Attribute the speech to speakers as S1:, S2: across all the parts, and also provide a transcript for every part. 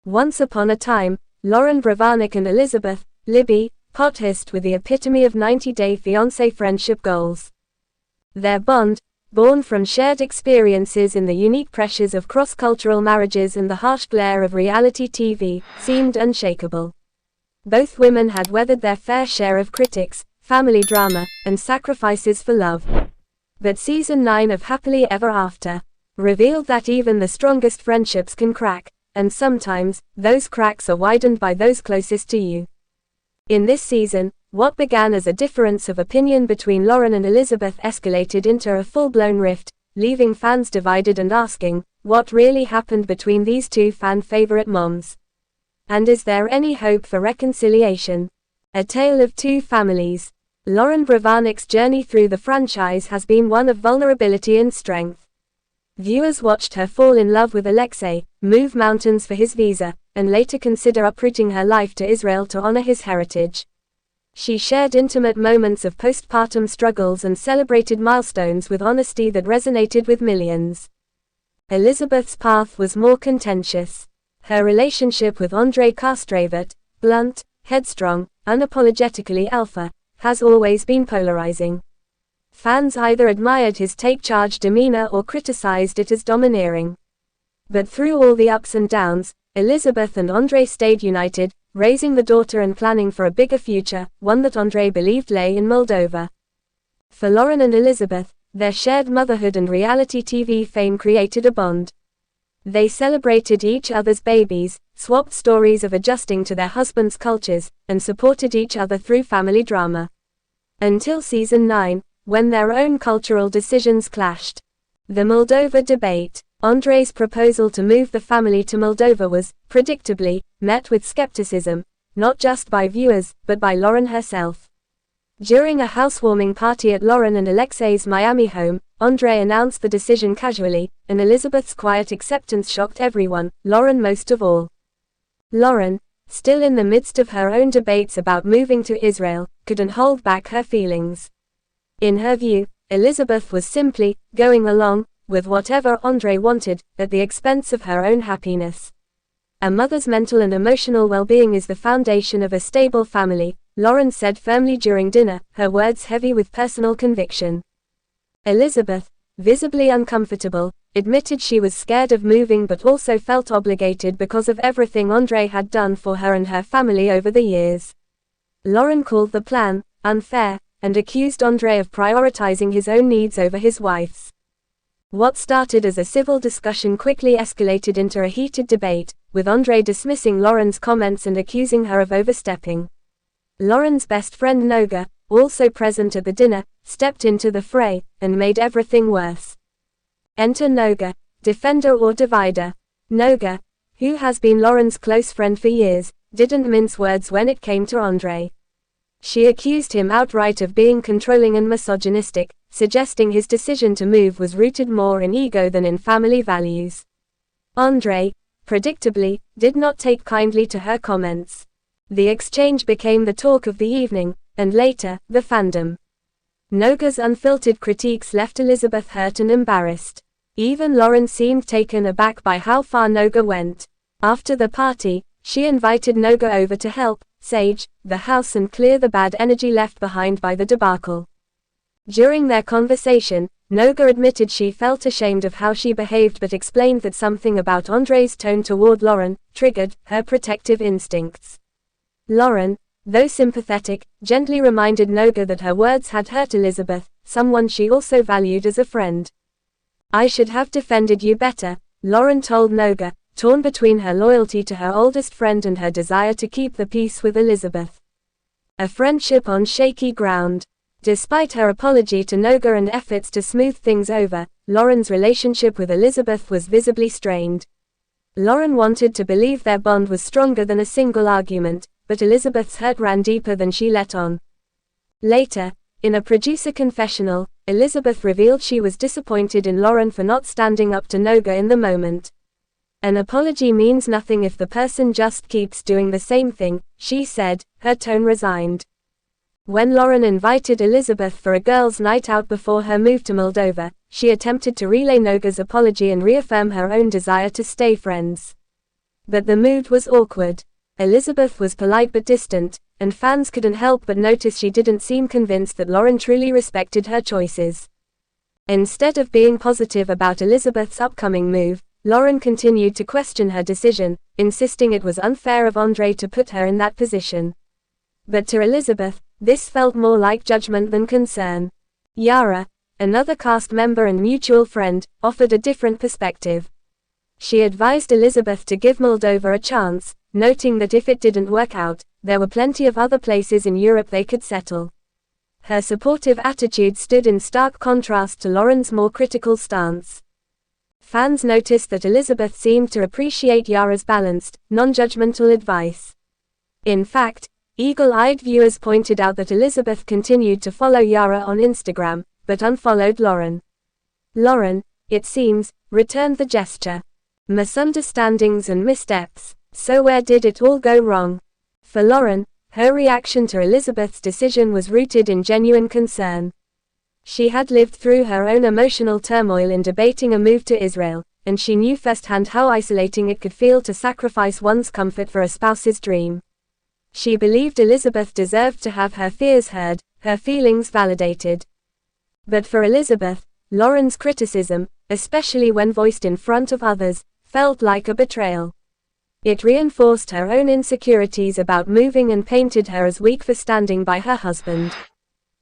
S1: Once upon a time, Loren Brovarnik and Elizabeth Libby Potthast were the epitome of 90-day fiancé friendship goals. Their bond, born from shared experiences in the unique pressures of cross-cultural marriages and the harsh glare of reality TV, seemed unshakable. Both women had weathered their fair share of critics, family drama, and sacrifices for love. But Season 9 of Happily Ever After revealed that even the strongest friendships can crack, and sometimes, those cracks are widened by those closest to you. In this season, what began as a difference of opinion between Loren and Elizabeth escalated into a full-blown rift, leaving fans divided and asking, what really happened between these two fan-favorite moms? And is there any hope for reconciliation? A tale of two families. Loren Brovarnik's journey through the franchise has been one of vulnerability and strength. Viewers watched her fall in love with Alexei, move mountains for his visa, and later consider uprooting her life to Israel to honor his heritage. She shared intimate moments of postpartum struggles and celebrated milestones with honesty that resonated with millions. Elizabeth's path was more contentious. Her relationship with Andrei Castravet, blunt, headstrong, unapologetically alpha, has always been polarizing. Fans either admired his take-charge demeanor or criticized it as domineering. But through all the ups and downs, Elizabeth and Andrei stayed united, raising the daughter and planning for a bigger future, one that Andrei believed lay in Moldova. For Loren and Elizabeth, their shared motherhood and reality TV fame created a bond. They celebrated each other's babies, swapped stories of adjusting to their husbands' cultures, and supported each other through family drama. Until Season 9, when their own cultural decisions clashed. The Moldova debate. Andrei's proposal to move the family to Moldova was, predictably, met with skepticism, not just by viewers, but by Loren herself. During a housewarming party at Loren and Alexei's Miami home, Andrei announced the decision casually, and Elizabeth's quiet acceptance shocked everyone, Loren most of all. Loren, still in the midst of her own debates about moving to Israel, couldn't hold back her feelings. In her view, Elizabeth was simply going along with whatever Andrei wanted, at the expense of her own happiness. A mother's mental and emotional well-being is the foundation of a stable family, Loren said firmly during dinner, her words heavy with personal conviction. Elizabeth, visibly uncomfortable, admitted she was scared of moving but also felt obligated because of everything Andrei had done for her and her family over the years. Loren called the plan unfair, and accused Andrei of prioritizing his own needs over his wife's. What started as a civil discussion quickly escalated into a heated debate, with Andrei dismissing Loren's comments and accusing her of overstepping. Loren's best friend Noga, also present at the dinner, stepped into the fray, and made everything worse. Enter Noga, defender or divider. Noga, who has been Loren's close friend for years, didn't mince words when it came to Andrei. She accused him outright of being controlling and misogynistic, suggesting his decision to move was rooted more in ego than in family values. Andrei, predictably, did not take kindly to her comments. The exchange became the talk of the evening, and later, the fandom. Noga's unfiltered critiques left Elizabeth hurt and embarrassed. Even Loren seemed taken aback by how far Noga went. After the party, she invited Noga over to help sage the house and clear the bad energy left behind by the debacle. During their conversation, Noga admitted she felt ashamed of how she behaved but explained that something about Andrei's tone toward Loren triggered her protective instincts. Loren, though sympathetic, gently reminded Noga that her words had hurt Elizabeth, someone she also valued as a friend. "I should have defended you better," Loren told Noga, torn between her loyalty to her oldest friend and her desire to keep the peace with Elizabeth. A friendship on shaky ground. Despite her apology to Noga and efforts to smooth things over, Loren's relationship with Elizabeth was visibly strained. Loren wanted to believe their bond was stronger than a single argument, but Elizabeth's hurt ran deeper than she let on. Later, in a producer confessional, Elizabeth revealed she was disappointed in Loren for not standing up to Noga in the moment. "An apology means nothing if the person just keeps doing the same thing," she said, her tone resigned. When Loren invited Elizabeth for a girls' night out before her move to Moldova, she attempted to relay Noga's apology and reaffirm her own desire to stay friends. But the mood was awkward. Elizabeth was polite but distant, and fans couldn't help but notice she didn't seem convinced that Loren truly respected her choices. Instead of being positive about Elizabeth's upcoming move, Loren continued to question her decision, insisting it was unfair of Andrei to put her in that position. But to Elizabeth, this felt more like judgment than concern. Yara, another cast member and mutual friend, offered a different perspective. She advised Elizabeth to give Moldova a chance, noting that if it didn't work out, there were plenty of other places in Europe they could settle. Her supportive attitude stood in stark contrast to Loren's more critical stance. Fans noticed that Elizabeth seemed to appreciate Yara's balanced, non-judgmental advice. In fact, eagle-eyed viewers pointed out that Elizabeth continued to follow Yara on Instagram, but unfollowed Loren. Loren, it seems, returned the gesture. Misunderstandings and missteps. So where did it all go wrong? For Loren, her reaction to Elizabeth's decision was rooted in genuine concern. She had lived through her own emotional turmoil in debating a move to Israel, and she knew firsthand how isolating it could feel to sacrifice one's comfort for a spouse's dream. She believed Elizabeth deserved to have her fears heard, her feelings validated. But for Elizabeth, Loren's criticism, especially when voiced in front of others, felt like a betrayal. It reinforced her own insecurities about moving and painted her as weak for standing by her husband.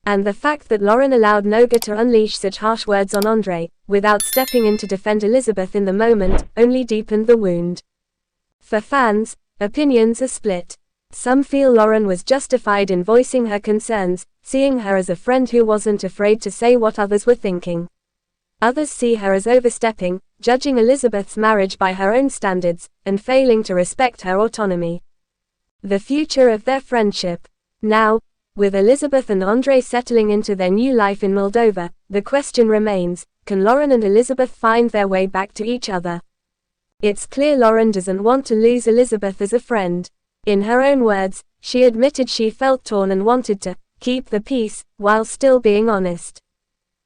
S1: And the fact that Loren allowed Noga to unleash such harsh words on Andrei, without stepping in to defend Elizabeth in the moment, only deepened the wound. For fans, opinions are split. Some feel Loren was justified in voicing her concerns, seeing her as a friend who wasn't afraid to say what others were thinking. Others see her as overstepping, judging Elizabeth's marriage by her own standards, and failing to respect her autonomy. The future of their friendship. Now, with Elizabeth and Andrei settling into their new life in Moldova, the question remains, can Loren and Elizabeth find their way back to each other? It's clear Loren doesn't want to lose Elizabeth as a friend. In her own words, she admitted she felt torn and wanted to keep the peace, while still being honest.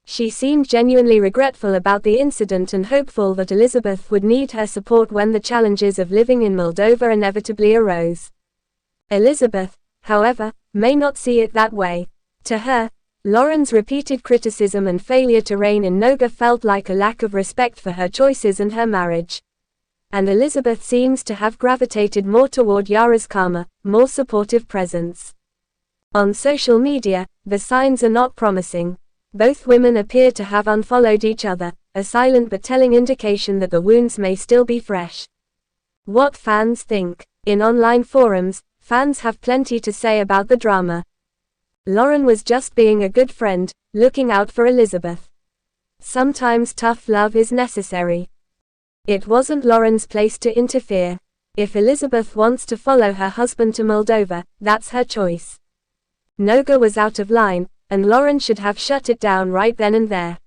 S1: She seemed genuinely regretful about the incident and hopeful that Elizabeth would need her support when the challenges of living in Moldova inevitably arose. Elizabeth, however, may not see it that way. To her, Loren's repeated criticism and failure to rein in Noga felt like a lack of respect for her choices and her marriage. And Elizabeth seems to have gravitated more toward Yara's calmer, more supportive presence. On social media, the signs are not promising. Both women appear to have unfollowed each other, a silent but telling indication that the wounds may still be fresh. What fans think. In online forums, fans have plenty to say about the drama. Loren was just being a good friend, looking out for Elizabeth. Sometimes tough love is necessary. It wasn't Loren's place to interfere. If Elizabeth wants to follow her husband to Moldova, that's her choice. Noga was out of line, and Loren should have shut it down right then and there.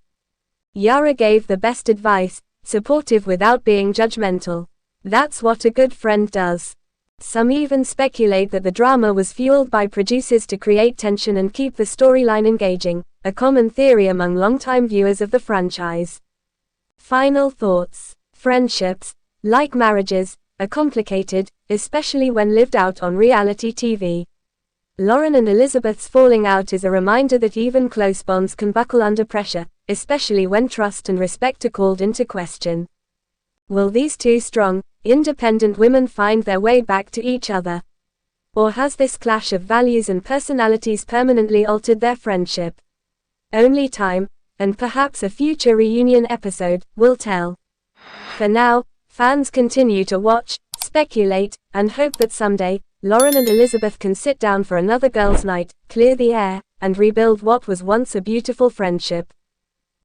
S1: Yara gave the best advice, supportive without being judgmental. That's what a good friend does. Some even speculate that the drama was fueled by producers to create tension and keep the storyline engaging, a common theory among longtime viewers of the franchise. Final thoughts. Friendships, like marriages, are complicated, especially when lived out on reality TV. Loren and Elizabeth's falling out is a reminder that even close bonds can buckle under pressure, especially when trust and respect are called into question. Will these two strong, independent women find their way back to each other? Or has this clash of values and personalities permanently altered their friendship? Only time, and perhaps a future reunion episode, will tell. For now, fans continue to watch, speculate, and hope that someday, Loren and Elizabeth can sit down for another girls' night, clear the air, and rebuild what was once a beautiful friendship.